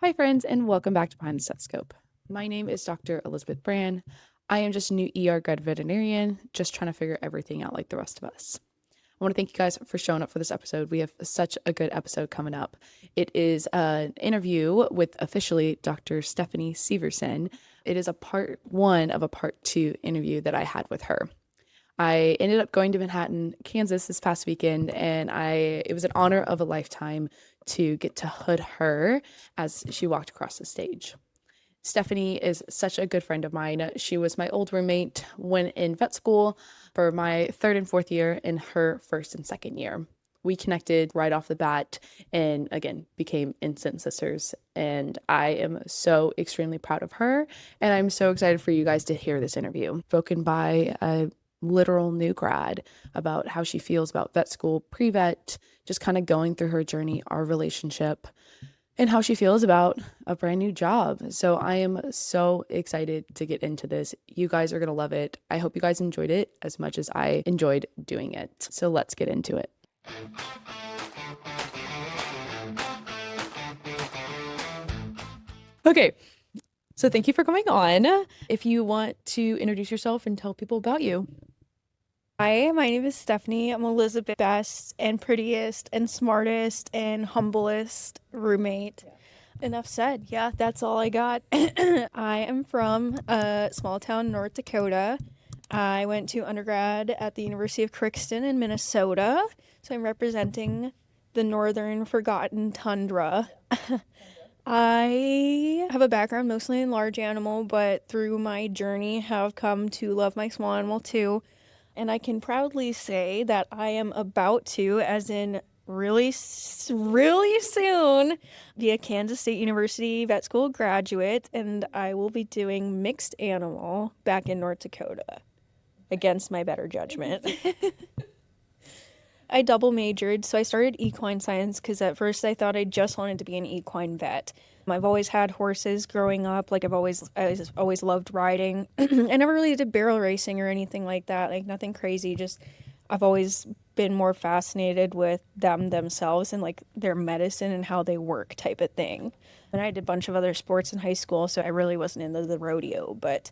Hi, friends, and welcome back to Behind the Stethoscope. My name is Dr. Elizabeth Brann. I am just a new grad veterinarian, just trying to figure everything out like the rest of us. I want to thank you guys for showing up for this episode. We have such a good episode coming up. It is an interview with officially Dr. Stephenie Severson. It is a part one of a part two interview that I had with her. I ended up going to Manhattan, Kansas this past weekend, and it was an honor of a lifetime to get to hood her as she walked across the stage. Stephenie is such a good friend of mine. She was my old roommate when in vet school for my third and fourth year in her first and second year. We connected right off the bat and again became instant sisters. And I am so extremely proud of her. And I'm so excited for you guys to hear this interview spoken by a literal new grad about how she feels about vet school, pre-vet, just kind of going through her journey, our relationship, and how she feels about a brand new job. So I am so excited to get into this. You guys are going to love it. I hope you guys enjoyed it as much as I enjoyed doing it. So let's get into it. Okay. So thank you for coming on. If you want to introduce yourself and tell people about you. Hi, my name is Stephenie. I'm Elizabeth's best and prettiest and smartest and humblest roommate. Yeah. Enough said. Yeah, that's all I got. I am from a small town, North Dakota. I went to undergrad at the University of Crookston in Minnesota. So I'm representing the northern forgotten tundra. I have a background mostly in large animal, but through my journey have come to love my small animal too. And I can proudly say that I am about to, as in really soon, be a Kansas State University vet school graduate, and I will be doing mixed animal back in North Dakota, against my better judgment. I double majored, so I started equine science because at first I thought I just wanted to be an equine vet. I've always had horses growing up. Like I always loved riding. I never really did barrel racing or anything like that. Like nothing crazy. Just I've always been more fascinated with them themselves and like their medicine and how they work type of thing. And I did a bunch of other sports in high school, so I really wasn't into the rodeo. But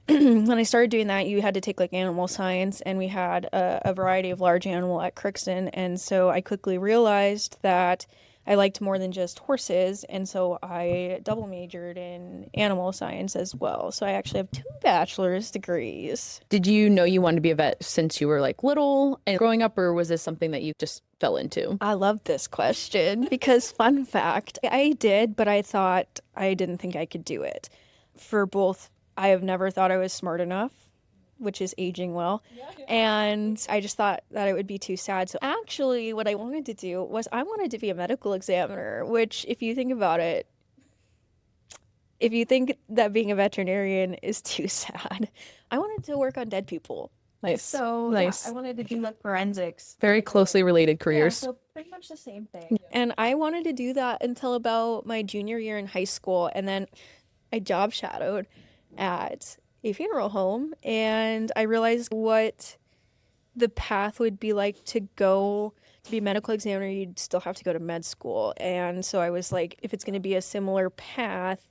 when I started doing that, you had to take like animal science, and we had a variety of large animal at Crookston. And so I quickly realized that I liked more than just horses, and so I double majored in animal science as well. So I actually have 2 bachelor's degrees. Did you know you wanted to be a vet since you were like little and growing up, or was this something that you just fell into? I love this question because fun fact, I did, but I didn't think I could do it. For both, I have never thought I was smart enough, which is aging well. And I just thought that it would be too sad. So actually what I wanted to do was I wanted to be a medical examiner, which if you think about it, if you think that being a veterinarian is too sad, I wanted to work on dead people. Nice. So nice. Yeah, I wanted to do like forensics. Very closely related careers. Yeah, so pretty much the same thing. And I wanted to do that until about my junior year in high school. And then I job shadowed at a funeral home, and I realized what the path would be like to go to be a medical examiner. You'd still have to go to med school. And so I was like, if it's going to be a similar path,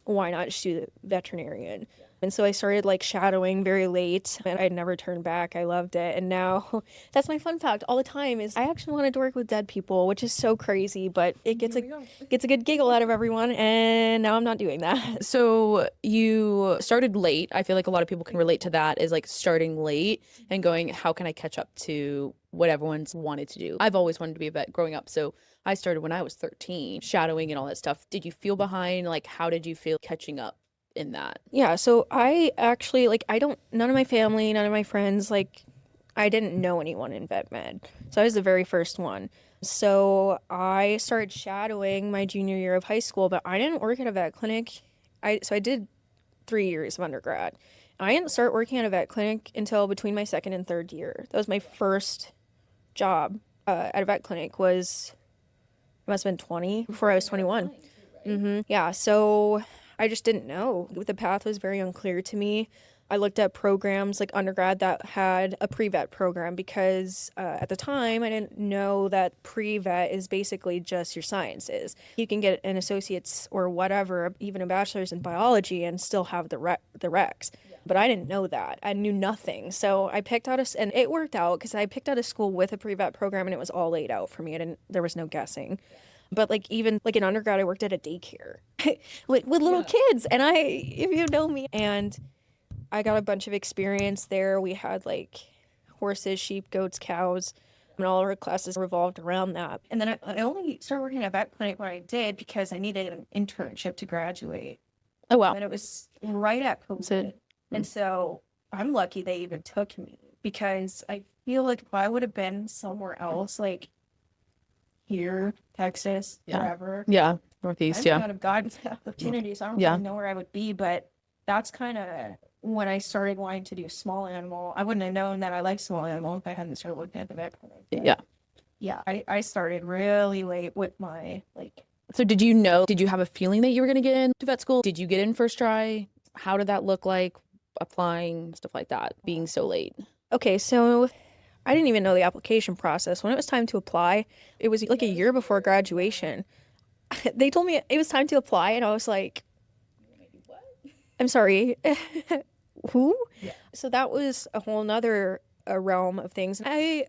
why not just do the veterinarian? And so I started like shadowing very late, and I'd never turned back. I loved it. And now that's my fun fact all the time is I actually wanted to work with dead people, which is so crazy, but it gets a good giggle out of everyone. And now I'm not doing that. So you started late. I feel like a lot of people can relate to that, is like starting late and going, how can I catch up to what everyone's wanted to do? I've always wanted to be a vet growing up. So I started when I was 13, shadowing and all that stuff. Did you feel behind? Like, how did you feel catching up in that? Yeah, so I actually, like, none of my family, none of my friends, like, I didn't know anyone in vet med. So I was the very first one. So I started shadowing my junior year of high school, but I didn't work at a vet clinic. So I did 3 years of undergrad. I didn't start working at a vet clinic until between my second and third year. That was my first job at a vet clinic. It must have been 20 before I was 21. Yeah, so I just didn't know. The path was very unclear to me. I looked at programs like undergrad that had a pre-vet program because at the time I didn't know that pre-vet is basically just your sciences. You can get an associate's or whatever, even a bachelor's in biology and still have the recs. But I didn't know that. I knew nothing. So I picked out and it worked out because I picked out a school with a pre-vet program and it was all laid out for me. There was no guessing. But like even like in undergrad, I worked at a daycare with little kids. And if you know me, and I got a bunch of experience there. We had like horses, sheep, goats, cows, and all our classes revolved around that. And then I only started working at a vet clinic when I did because I needed an internship to graduate. Oh, wow. And it was right at COVID. And so I'm lucky they even took me because I feel like if I would have been somewhere else, like here, Texas, wherever. Yeah, Northeast, I would have gotten opportunities. I don't really know where I would be, but that's kind of when I started wanting to do small animal. I wouldn't have known that I like small animal if I hadn't started looking at the vet clinic. Yeah, I started really late with my So did you have a feeling that you were going to get into vet school? Did you get in first try? How did that look like, applying, stuff like that, being so late? Okay, so I didn't even know the application process. When it was time to apply, it was like a year before graduation. They told me it was time to apply, and I was like, I'm sorry, who? Yeah. So that was a whole nother realm of things. I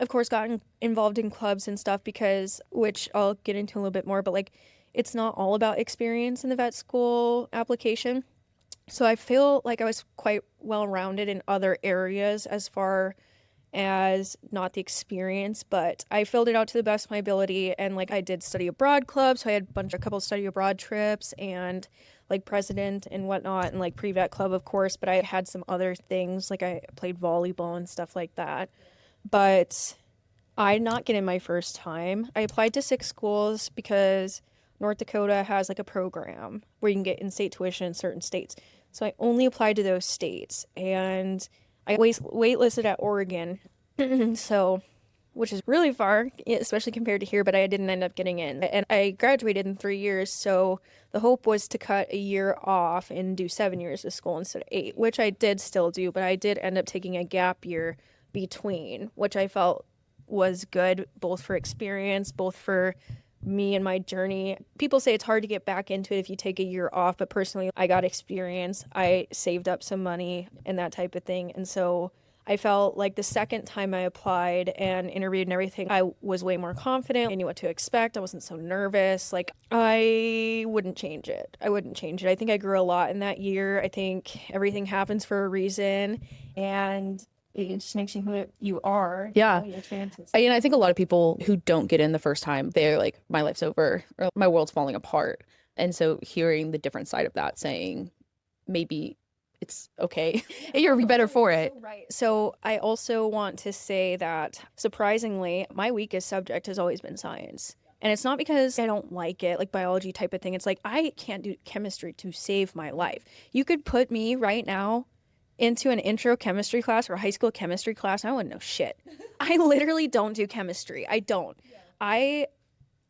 of course, got involved in clubs and stuff which I'll get into a little bit more, but it's not all about experience in the vet school application. So I feel like I was quite well-rounded in other areas as far as not the experience, but I filled it out to the best of my ability. And I did study abroad club, so I had a couple study abroad trips and president and whatnot, and pre-vet club, of course, but I had some other things, I played volleyball and stuff like that. But I did not get in my first time. I applied to 6 schools because North Dakota has a program where you can get in-state tuition in certain states. So I only applied to those states, and I waitlisted at Oregon, which is really far, especially compared to here, but I didn't end up getting in. And I graduated in 3 years, so the hope was to cut a year off and do 7 years of school instead of 8, which I did still do, but I did end up taking a gap year between, which I felt was good, both for experience, both for me and my journey. People say it's hard to get back into it if you take a year off, but personally, I got experience. I saved up some money and that type of thing. And so I felt like the second time I applied and interviewed and everything, I was way more confident. I knew what to expect. I wasn't so nervous. I wouldn't change it. I think I grew a lot in that year. I think everything happens for a reason. And it just makes you who you are. Yeah. Your chances. I think a lot of people who don't get in the first time, they're like, my life's over, or my world's falling apart. And so hearing the different side of that, saying maybe it's okay, you're better for it. Right. So I also want to say that surprisingly, my weakest subject has always been science. And it's not because I don't like it, biology type of thing. It's I can't do chemistry to save my life. You could put me right now into an intro chemistry class or a high school chemistry class, I wouldn't know shit. I literally don't do chemistry. I don't. Yeah. I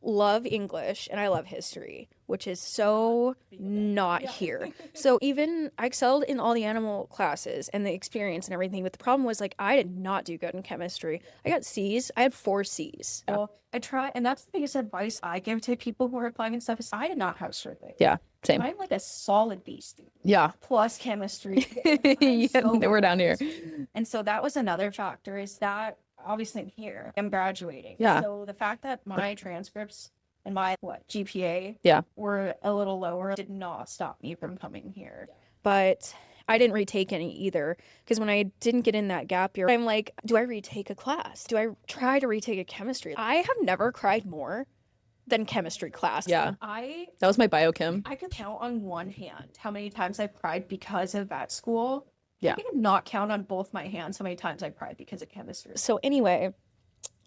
love English and I love history, which is so not here. So even I excelled in all the animal classes and the experience and everything, but the problem was I did not do good in chemistry. I got C's. I had 4 C's. Well, I try, and that's the biggest advice I give to people who are applying and stuff is I did not have straight. Yeah, same. I'm a solid B student. Yeah. Plus chemistry. We're down here. And so that was another factor is that obviously I'm here. I'm graduating. Yeah. So the fact that my transcripts and my GPA were a little lower did not stop me from coming here. But I didn't retake any either because when I didn't get in that gap year, I'm like, do I retake a class? Do I try to retake a chemistry? I have never cried more than chemistry class. Yeah. That was my biochem. I could count on one hand how many times I've cried because of that school. Yeah. I could not count on both my hands how many times I cried because of chemistry. So anyway,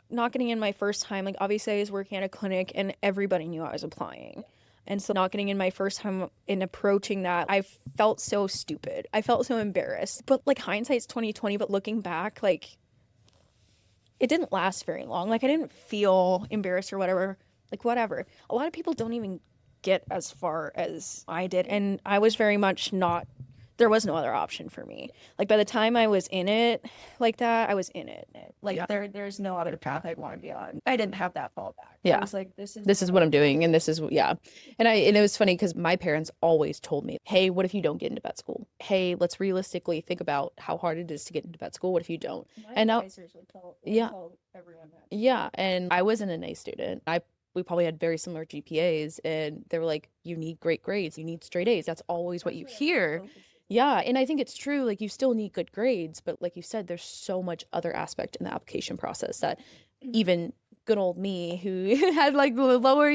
not getting in my first time, obviously I was working at a clinic and everybody knew I was applying. And so not getting in my first time in approaching that, I felt so stupid. I felt so embarrassed. But hindsight's 20/20, but looking back, it didn't last very long. I didn't feel embarrassed or whatever. Whatever. A lot of people don't even get as far as I did. And I was very much not there was no other option for me. Like by the time I was in it like that, I was in it. Like there's no other path I'd want to be on. I didn't have that fallback. Yeah. I was like, this is what I'm doing, and this is and it was funny because my parents always told me, hey, what if you don't get into vet school? Hey, let's realistically think about how hard it is to get into vet school. What if you don't? And now tell everyone that. Yeah, and I wasn't an A student. We probably had very similar GPAs, and they were like, you need great grades, you need straight A's. That's always what you hear. Yeah, and I think it's true. Like, you still need good grades, but like you said, there's so much other aspect in the application process that even good old me, who had like the lower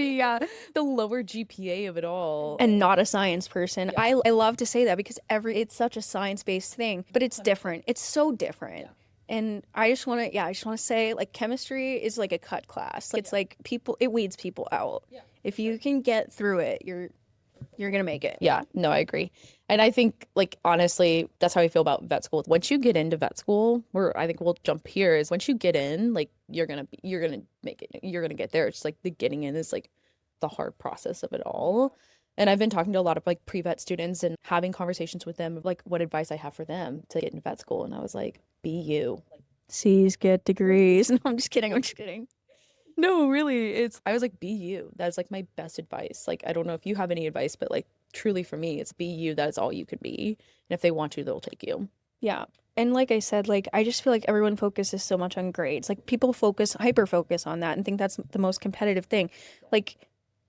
GPA of it all, and not a science person. I love to say that because it's such a science-based thing, but it's different. It's so different. And I just want to say, like, chemistry is like a cut class. Like, it's like it weeds people out. If you can get through it, you're gonna make it. Yeah, no, I agree. And I think, like, honestly, that's how I feel about vet school. Once you get into vet school, where I think we'll jump here, is once you get in, like, you're gonna make it. You're gonna get there. It's like the getting in is like the hard process of it all. And I've been talking to a lot of like pre-vet students and having conversations with them of like what advice I have for them to get into vet school. And I was like, be you. C's get degrees. No, I'm just kidding. No, really, I was like, be you. That's like my best advice. Like, I don't know if you have any advice, but like truly for me, it's be you. That is all you could be. And if they want you, they'll take you. Yeah. And like I said, like, I just feel like everyone focuses so much on grades. Like, people hyper focus on that and think that's the most competitive thing. Like,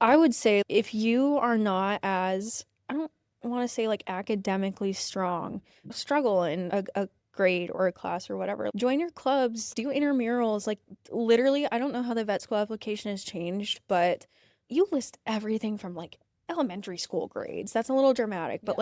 I would say if you are not as, I don't want to say like academically strong, struggle in a grade or a class or whatever, join your clubs, do intramurals. Like, literally, I don't know how the vet school application has changed, but you list everything from like elementary school grades. That's a little dramatic, but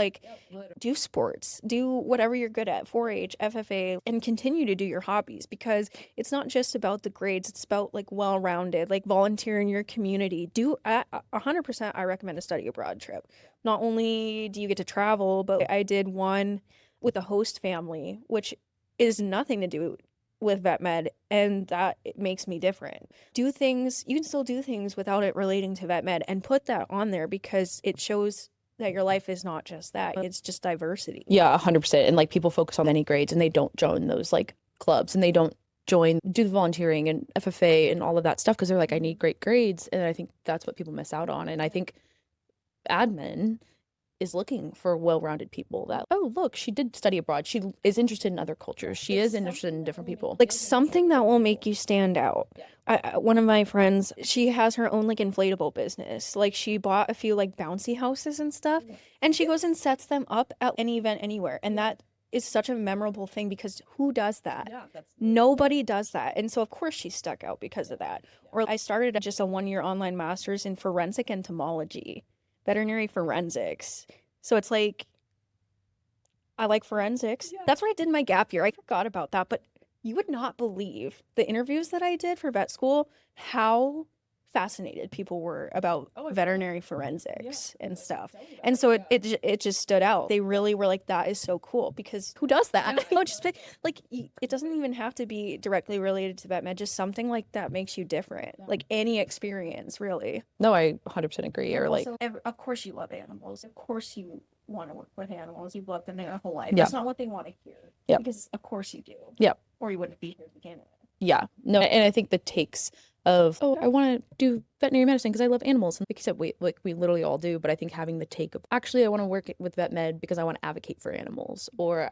do sports, do whatever you're good at, 4-H, FFA, and continue to do your hobbies, because it's not just about the grades. It's about like well-rounded, like volunteer in your community. Do 100%. I recommend a study abroad trip. Not only do you get to travel, but I did one with a host family, which is nothing to do with vet med, and that it makes me different. You can still do things without it relating to vet med, and put that on there because it shows that your life is not just that, it's just diversity. Yeah, 100%. And like, people focus on any grades and they don't join those like clubs, and they don't do the volunteering and FFA and all of that stuff because they're like, I need great grades. And I think that's what people miss out on. And I think admin is looking for well-rounded people that, oh, look, she did study abroad. She is interested in other cultures. She is interested in different people. Like, something that will make you stand out. One of my friends, she has her own like inflatable business. Like, she bought a few like bouncy houses and stuff, and she goes and sets them up at any event anywhere. And that is such a memorable thing because who does that? Nobody does that. And so of course she stuck out because of that. Or I started just a 1-year online master's in forensic entomology. Veterinary forensics. So it's like, I like forensics. That's where I did my gap year. I forgot about that, but you would not believe the interviews that I did for vet school, how fascinated people were about veterinary forensics and stuff. And so it just stood out. They really were like, that is so cool, because who does that? Just like, it doesn't even have to be directly related to vet med, just something like that makes you different. Like, any experience, really. No, I 100% agree. Or like, of course you love animals. Of course you want to work with animals. You've loved them their whole life. Yeah. That's not what they want to hear. Yeah. Because of course you do. Yeah. Or you wouldn't be here to begin with. Yeah. No, and I think the takes of, I want to do veterinary medicine because I love animals. And like you said, we literally all do. But I think having the take of, actually, I want to work with vet med because I want to advocate for animals. Or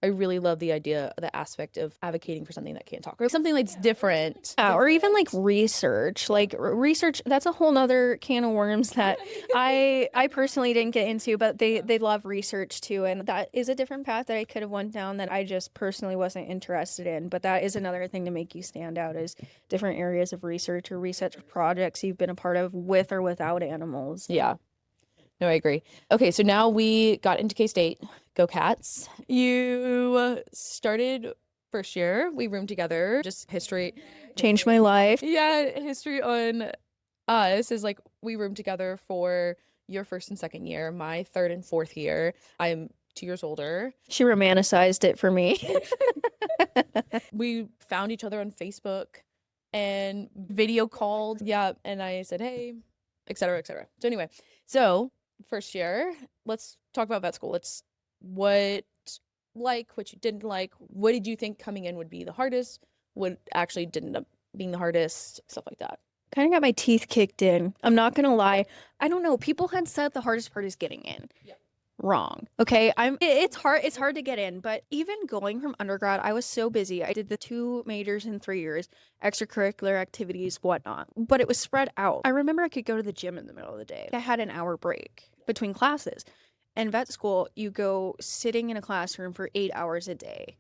I really love the idea, the aspect of advocating for something that can't talk, or something that's different. Or even like research. Like, research, that's a whole nother can of worms that I personally didn't get into, but they love research too. And that is a different path that I could have went down that I just personally wasn't interested in. But that is another thing to make you stand out, is different areas of research or research projects you've been a part of with or without animals. Yeah. No, I agree. Okay, so now we got into K-State. Go Cats. You started first year. We roomed together. Just history. Changed my life. Yeah, history on us is like, we roomed together for your first and second year, my third and fourth year. I'm 2 years older. She romanticized it for me. We found each other on Facebook and video called. Yeah, and I said, hey, et cetera, et cetera. So anyway, first year, let's talk about vet school. Let's what you didn't like, what did you think coming in would be the hardest, what actually didn't end up being the hardest, stuff like that. Kind of got my teeth kicked in. I'm not gonna lie. I don't know. People had said the hardest part is getting in. Yeah. Wrong. Okay. It's hard to get in, but even going from undergrad, I was so busy. I did the 2 majors in 3 years, extracurricular activities, whatnot. But it was spread out. I remember I could go to the gym in the middle of the day. I had an hour break between classes. And vet school, you go sitting in a classroom for 8 hours a day.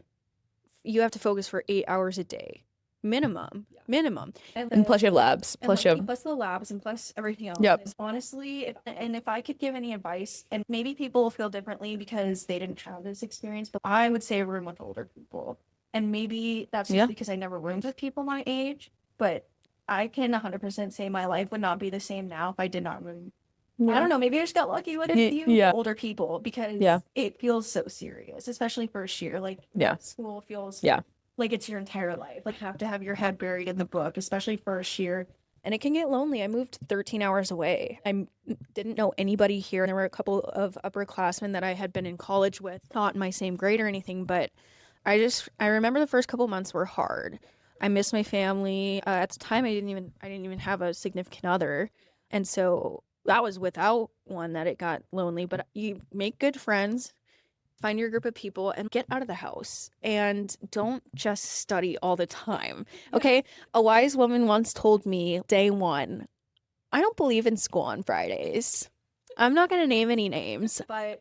You have to focus for 8 hours a day. Minimum. And plus you have labs. Plus the labs and plus everything else. Yep. Honestly, if I could give any advice, and maybe people will feel differently because they didn't have this experience, but I would say room with older people. And maybe that's just because I never roomed with people my age, but I can 100% say my life would not be the same now if I did not room. Yeah. I don't know, maybe I just got lucky with a few older people because it feels so serious, especially first year. Like school feels like it's your entire life. Like you have to have your head buried in the book, especially first year. And it can get lonely. I moved 13 hours away. I didn't know anybody here. There were a couple of upperclassmen that I had been in college with, not in my same grade or anything, but I remember the first couple months were hard. I missed my family. At the time I didn't even have a significant other. And so that was without one that it got lonely, but you make good friends, find your group of people, and get out of the house. And don't just study all the time. Okay? A wise woman once told me, day one, I don't believe in school on Fridays. I'm not going to name any names, but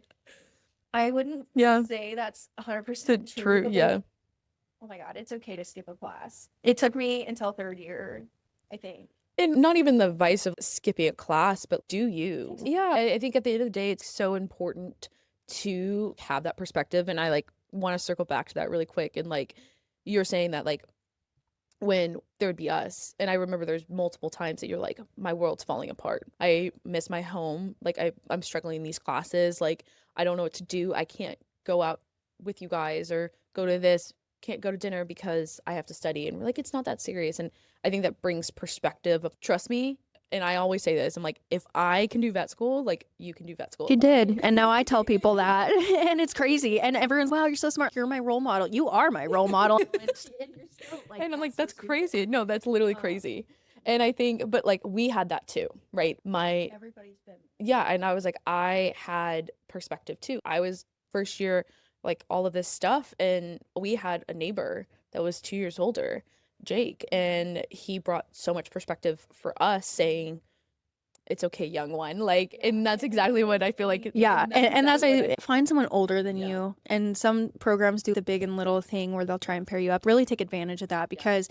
I wouldn't say that's 100% true. Yeah. Oh my God, it's okay to skip a class. It took me until 3rd year, I think. And not even the vice of skipping a class, but do you? Yeah, I think at the end of the day, it's so important to have that perspective. And I want to circle back to that really quick. And you're saying that when there would be us, and I remember there's multiple times that you're like, my world's falling apart. I miss my home. I'm struggling in these classes. I don't know what to do. I can't go out with you guys or go to this, can't go to dinner because I have to study. And we're like, it's not that serious. And I think that brings perspective of trust me. And I always say this, I'm like, if I can do vet school, you can do vet school. You did. And now I tell people that. And it's crazy. And everyone's, wow, you're so smart. You're my role model. You are my role model. And I'm like, that's crazy. No, that's literally crazy. And I think, but we had that too, right? Everybody's been. Yeah. And I was like, I had perspective too. I was first year, all of this stuff. And we had a neighbor that was 2 years older, Jake, and he brought so much perspective for us, saying it's okay, young one, and that's exactly what I feel like. And that's why find someone older than you. And some programs do the big and little thing where they'll try and pair you up. Really take advantage of that, because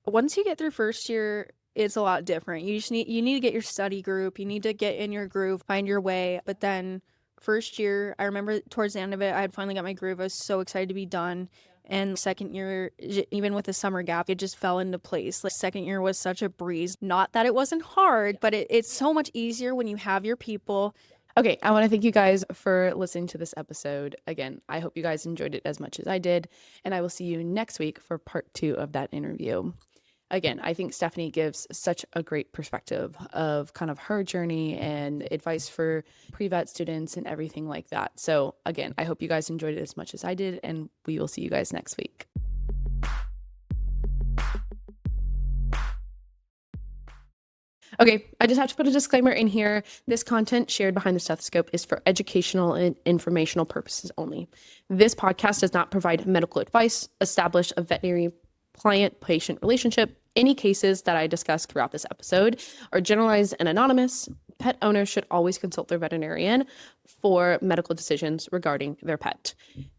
once you get through first year, it's a lot different. You need to get your study group, you need to get in your groove, find your way. But then first year, I remember towards the end of it, I had finally got my groove. I was so excited to be done. And second year, even with the summer gap, it just fell into place. Second year was such a breeze. Not that it wasn't hard, but it's so much easier when you have your people. Okay, I want to thank you guys for listening to this episode. Again, I hope you guys enjoyed it as much as I did. And I will see you next week for part 2 of that interview. Again, I think Stephenie gives such a great perspective of kind of her journey and advice for pre-vet students and everything like that. So again, I hope you guys enjoyed it as much as I did, and we will see you guys next week. Okay, I just have to put a disclaimer in here. This content shared behind the stethoscope is for educational and informational purposes only. This podcast does not provide medical advice, establish a veterinary client-patient relationship. Any cases that I discuss throughout this episode are generalized and anonymous. Pet owners should always consult their veterinarian for medical decisions regarding their pet.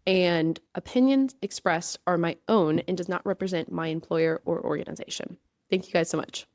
And opinions expressed are my own and does not represent my employer or organization. Thank you guys so much.